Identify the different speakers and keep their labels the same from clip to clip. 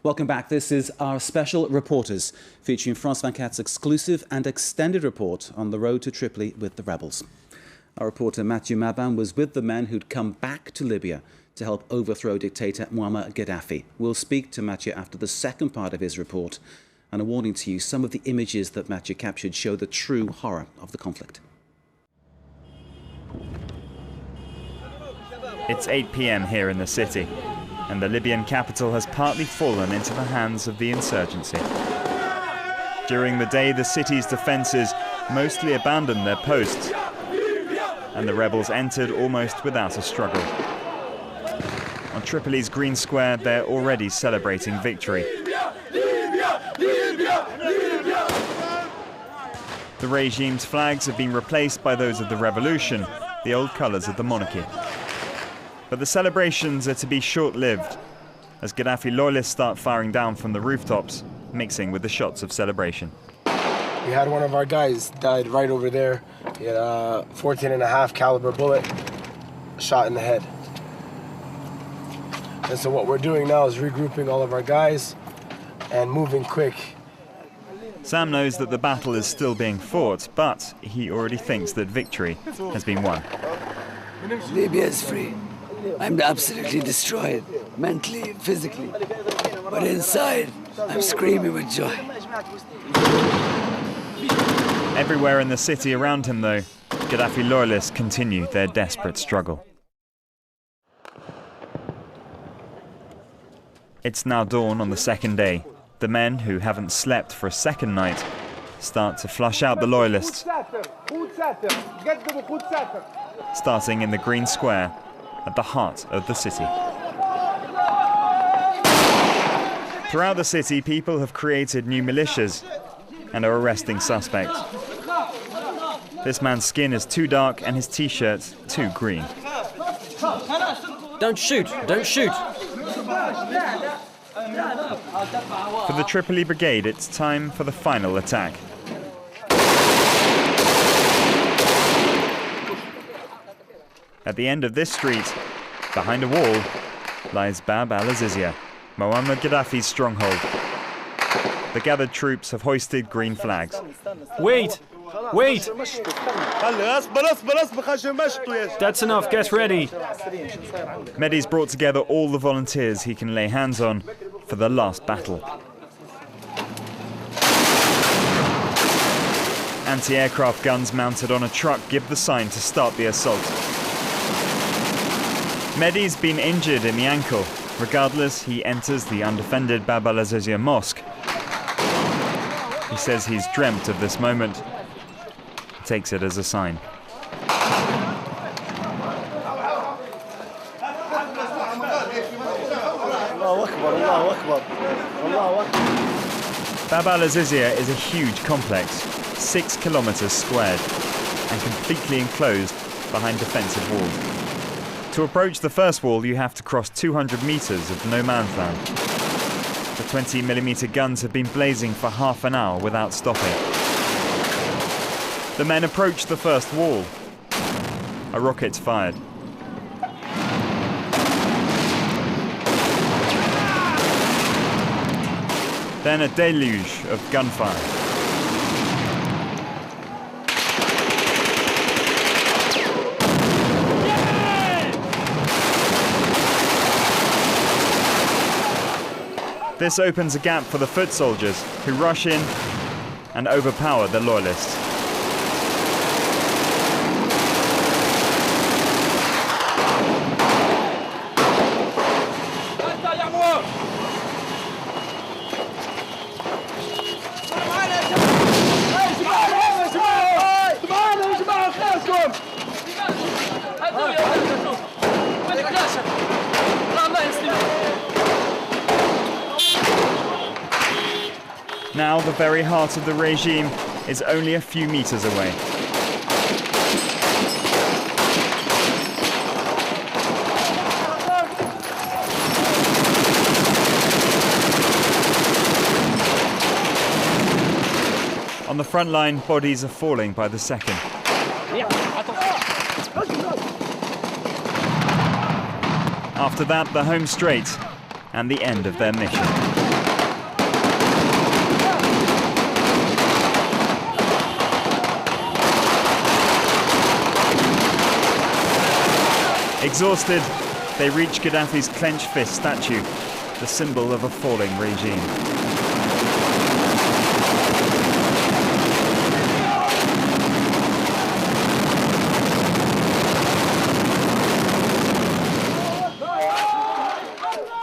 Speaker 1: Welcome back. This is our special reporters, featuring France 24's exclusive and extended report on the road to Tripoli with the rebels. Our reporter Mathieu Mabin was with the men who'd come back to Libya to help overthrow dictator Muammar Gaddafi. We'll speak to Mathieu after the second part of his report. And a warning to you, some of the images that Mathieu captured show the true horror of the conflict.
Speaker 2: It's 8 p.m. here in the city, and the Libyan capital has partly fallen into the hands of the insurgency. During the day, the city's defences mostly abandoned their posts, and the rebels entered almost without a struggle. On Tripoli's Green Square, they're already celebrating victory. The regime's flags have been replaced by those of the revolution, the old colours of the monarchy. But the celebrations are to be short-lived, as Gaddafi loyalists start firing down from the rooftops, mixing with the shots of celebration.
Speaker 3: We had one of our guys died right over there. He had a 14.5 caliber bullet shot in the head. And so what we're doing now is regrouping all of our guys and moving quick.
Speaker 2: Sam knows that the battle is still being fought, but he already thinks that victory has been won.
Speaker 4: Libya is free. I'm absolutely destroyed, mentally, physically. But inside, I'm screaming with joy.
Speaker 2: Everywhere in the city around him, though, Gaddafi loyalists continue their desperate struggle. It's now dawn on the second day. The men, who haven't slept for a second night, start to flush out the loyalists, starting in the Green Square at the heart of the city. Throughout the city, people have created new militias and are arresting suspects. This man's skin is too dark and his t-shirt too green.
Speaker 5: Don't shoot! Don't shoot!
Speaker 2: For the Tripoli Brigade, it's time for the final attack. At the end of this street, behind a wall, lies Bab al-Azizia, Muammar Gaddafi's stronghold. The gathered troops have hoisted green flags.
Speaker 5: Wait! Wait! That's enough, get ready!
Speaker 2: Mehdi's brought together all the volunteers he can lay hands on for the last battle. Anti-aircraft guns mounted on a truck give the sign to start the assault. Mehdi's been injured in the ankle. Regardless, he enters the undefended Bab al-Azizia mosque. He says he's dreamt of this moment. He takes it as a sign. Bab al-Azizia is a huge complex, 6 kilometers squared, and completely enclosed behind defensive walls. To approach the first wall, you have to cross 200 meters of no man's land. The 20mm guns have been blazing for half an hour without stopping. The men approach the first wall. A rocket's fired. Then a deluge of gunfire. This opens a gap for the foot soldiers, who rush in and overpower the loyalists. Now the very heart of the regime is only a few meters away. On the front line, bodies are falling by the second. After that, the home straight and the end of their mission. Exhausted, they reach Gaddafi's clenched fist statue, the symbol of a falling regime.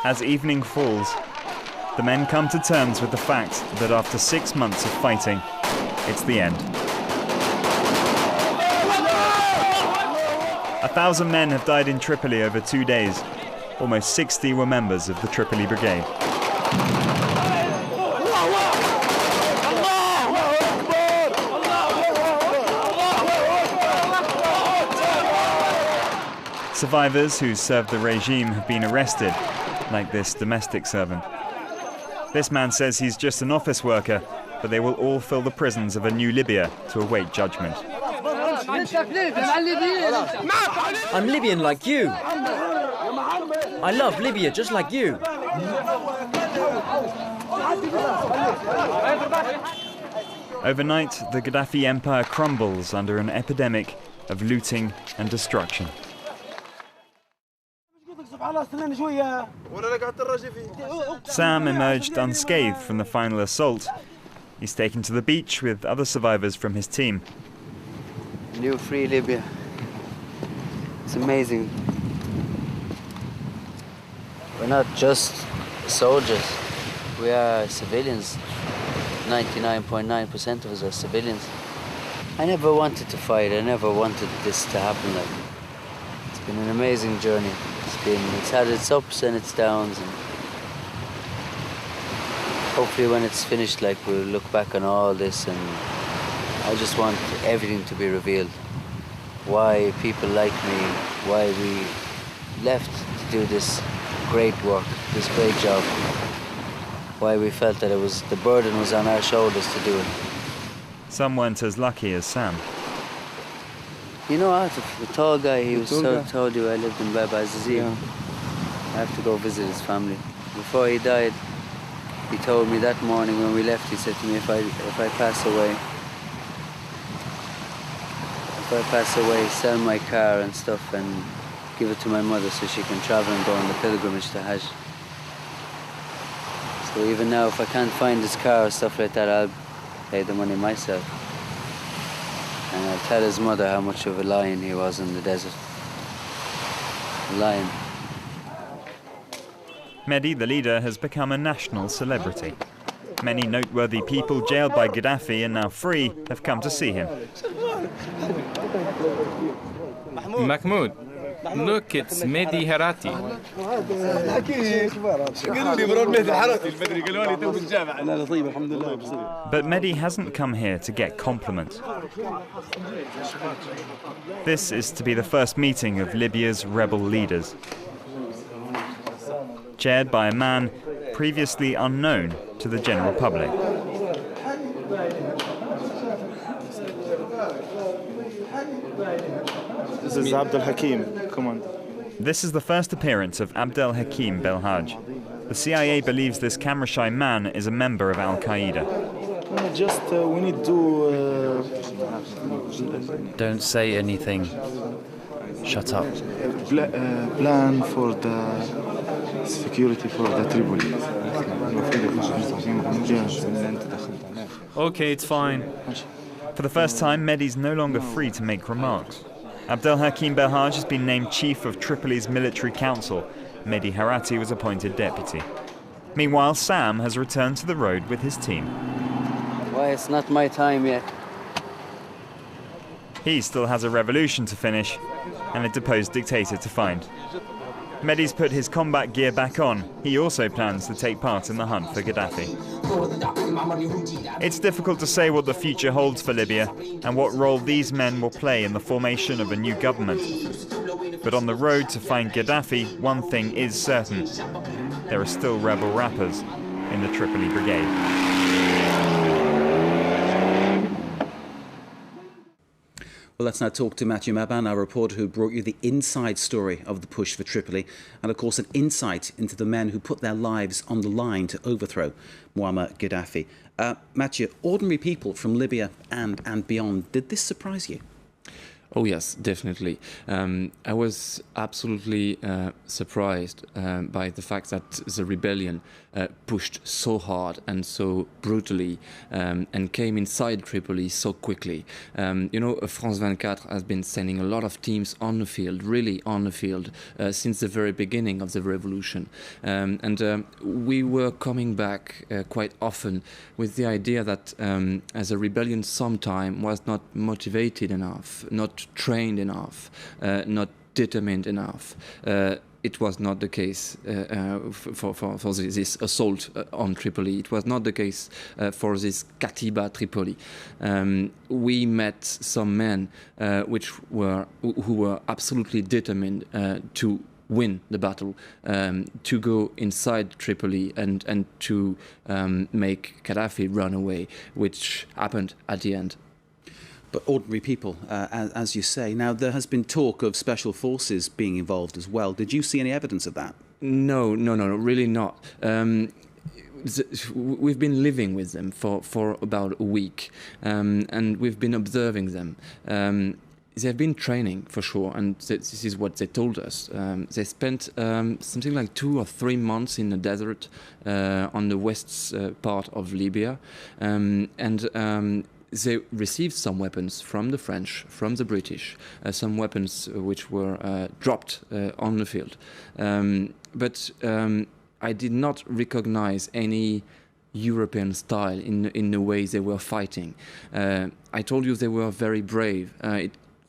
Speaker 2: As evening falls, the men come to terms with the fact that after 6 months of fighting, it's the end. 1,000 men have died in Tripoli over 2 days. Almost 60 were members of the Tripoli Brigade. Survivors who served the regime have been arrested, like this domestic servant. This man says he's just an office worker, but they will all fill the prisons of a new Libya to await judgment.
Speaker 5: I'm Libyan like you. I love Libya just like you.
Speaker 2: Overnight, the Gaddafi empire crumbles under an epidemic of looting and destruction. Sam emerged unscathed from the final assault. He's taken to the beach with other survivors from his team.
Speaker 4: New free Libya. It's amazing. We're not just soldiers, we are civilians. 99.9% of us are civilians. I never wanted to fight, I never wanted this to happen. It's been an amazing journey. It's had its ups and its downs, and hopefully when it's finished, we'll look back on all this, and I just want everything to be revealed. Why people like me, why we left to do this great work, this great job, why we felt that the burden was on our shoulders to do it.
Speaker 2: Some weren't as lucky as Sam.
Speaker 4: You know what, the tall guy, he told you I lived in Baba Azizi. Yeah. I have to go visit his family. Before he died, he told me that morning when we left, he said to me, if I pass away, sell my car and stuff and give it to my mother so she can travel and go on the pilgrimage to Hajj. So even now, if I can't find his car or stuff like that, I'll pay the money myself. And I'll tell his mother how much of a lion he was in the desert. A lion.
Speaker 2: Mehdi, the leader, has become a national celebrity. Many noteworthy people jailed by Gaddafi and now free have come to see him.
Speaker 6: Mahmoud, look, it's Mehdi Harati.
Speaker 2: But Mehdi hasn't come here to get compliments. This is to be the first meeting of Libya's rebel leaders, chaired by a man previously unknown to the general public.
Speaker 7: This is Abdel Hakim, Commander.
Speaker 2: This is the first appearance of Abdel Hakim Belhaj. The CIA believes this camera-shy man is a member of Al-Qaeda.
Speaker 7: We need to...
Speaker 5: Don't say anything. Shut up.
Speaker 7: Plan for the security for the Tripoli.
Speaker 6: Okay, it's fine.
Speaker 2: For the first time, Mehdi's no longer free to make remarks. Abdel Hakim Belhaj has been named chief of Tripoli's military council. Mehdi Harati was appointed deputy. Meanwhile, Sam has returned to the road with his team.
Speaker 4: Why, it's not my time yet.
Speaker 2: He still has a revolution to finish and a deposed dictator to find. Mehdi's put his combat gear back on. He also plans to take part in the hunt for Gaddafi. It's difficult to say what the future holds for Libya and what role these men will play in the formation of a new government. But on the road to find Gaddafi, one thing is certain. There are still rebel rappers in the Tripoli Brigade.
Speaker 1: Well, let's now talk to Matthew Maban, our reporter who brought you the inside story of the push for Tripoli, and of course an insight into the men who put their lives on the line to overthrow Muammar Gaddafi. Matthew, ordinary people from Libya and beyond, did this surprise you?
Speaker 8: Oh yes, definitely. I was absolutely surprised by the fact that the rebellion pushed so hard and so brutally and came inside Tripoli so quickly. France 24 has been sending a lot of teams on the field, really on the field, since the very beginning of the revolution. And we were coming back quite often with the idea that as a rebellion sometime was not motivated enough, not trained enough, not determined enough. It was not the case for this assault on Tripoli. It was not the case for this Katiba Tripoli. We met some men who were absolutely determined to win the battle, to go inside Tripoli and to make Gaddafi run away, which happened at the end.
Speaker 1: But ordinary people, as you say. Now, there has been talk of special forces being involved as well. Did you see any evidence of that?
Speaker 8: No, really not. We've been living with them for about a week, and we've been observing them. They've been training for sure, and this is what they told us. They spent something like 2 or 3 months in the desert on the west part of Libya, and they received some weapons from the French, from the British, some weapons which were dropped on the field. But I did not recognize any European style in the way they were fighting. I told you they were very brave.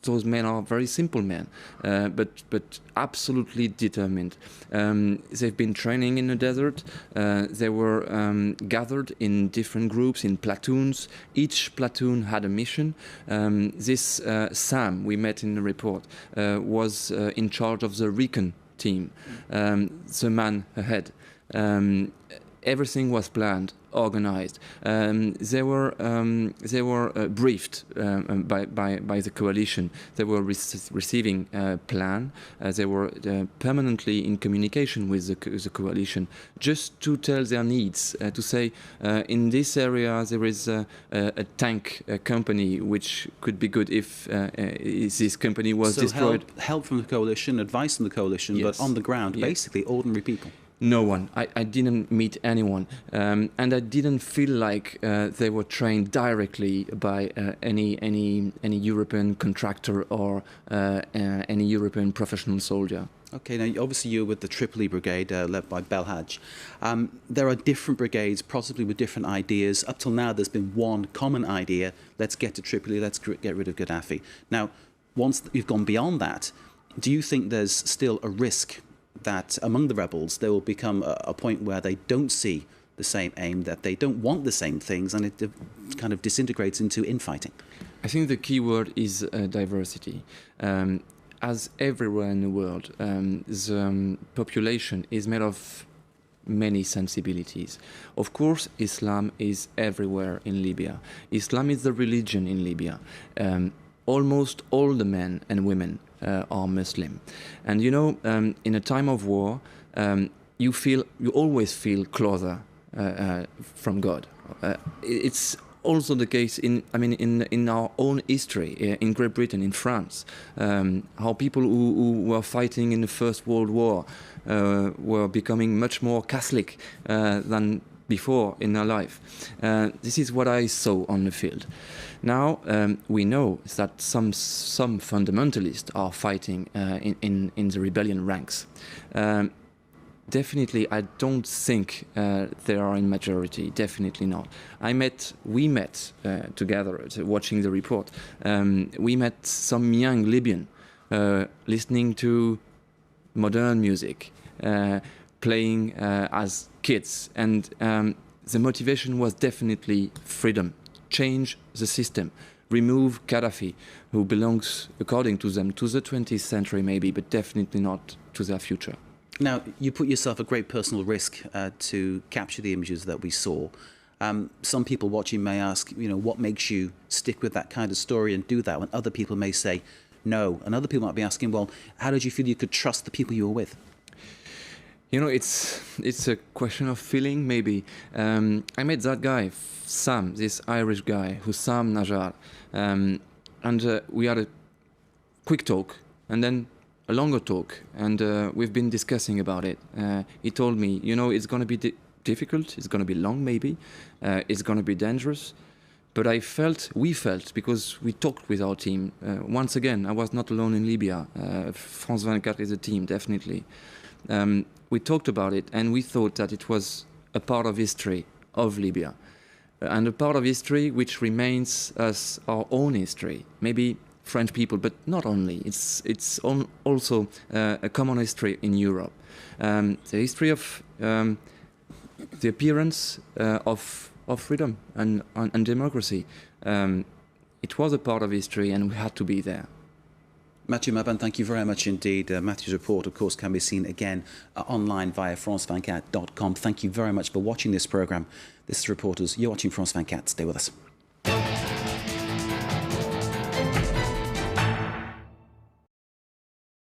Speaker 8: Those men are very simple men, but absolutely determined. They've been training in the desert. They were gathered in different groups, in platoons. Each platoon had a mission. This Sam we met in the report was in charge of the recon team, the man ahead. Everything was planned, organized. They were briefed by the coalition. They were receiving a plan. They were permanently in communication with the coalition, just to tell their needs. To say, in this area there is a tank company which could be good if this company was destroyed.
Speaker 1: Help from the coalition, advice from the coalition,
Speaker 8: yes.
Speaker 1: But on the ground,
Speaker 8: yes.
Speaker 1: Basically ordinary people.
Speaker 8: No one. I didn't meet anyone, and I didn't feel like they were trained directly by any European contractor or any European professional soldier.
Speaker 1: Okay, now obviously you're with the Tripoli Brigade, led by Belhaj. There are different brigades, possibly with different ideas. Up till now, there's been one common idea: let's get to Tripoli, let's get rid of Gaddafi. Now, once you've gone beyond that, do you think there's still a risk that among the rebels there will become a point where they don't see the same aim, that they don't want the same things, and it kind of disintegrates into infighting?
Speaker 8: I think the key word is diversity. As everywhere in the world, the population is made of many sensibilities. Of course, Islam is everywhere in Libya. Islam is the religion in Libya. Almost all the men and women are Muslim, and in a time of war, you always feel closer from God. It's also the case in our own history, in Great Britain, in France, how people who were fighting in the First World War were becoming much more Catholic than before in their life. This is what I saw on the field. Now we know that some fundamentalists are fighting in the rebellion ranks. Definitely, I don't think they are in majority. Definitely not. We met together watching the report. We met some young Libyan listening to modern music, playing as kids, and the motivation was definitely freedom. Change the system, remove Gaddafi, who belongs, according to them, to the 20th century maybe, but definitely not to their future.
Speaker 1: Now, you put yourself at great personal risk to capture the images that we saw. Some people watching may ask, what makes you stick with that kind of story and do that, when other people may say no, and other people might be asking, well, how did you feel you could trust the people you were with?
Speaker 8: It's a question of feeling, maybe. I met that guy, Sam, this Irish guy, Hussam Najjar, and we had a quick talk, and then a longer talk, and we've been discussing about it. He told me, you know, it's going to be difficult, it's going to be long maybe, it's going to be dangerous, but we felt, because we talked with our team, once again, I was not alone in Libya, France 24 is a team, definitely. We talked about it, and we thought that it was a part of history of Libya, and a part of history which remains as our own history, maybe French people, but not only. It's also a common history in Europe. The history of the appearance of freedom and democracy. It was a part of history, and we had to be there.
Speaker 1: Mathieu Maban, thank you very much indeed. Matthew's report, of course, can be seen again online via france24.com. Thank you very much for watching this programme. This is Reporters. You're watching France 24. Stay with us.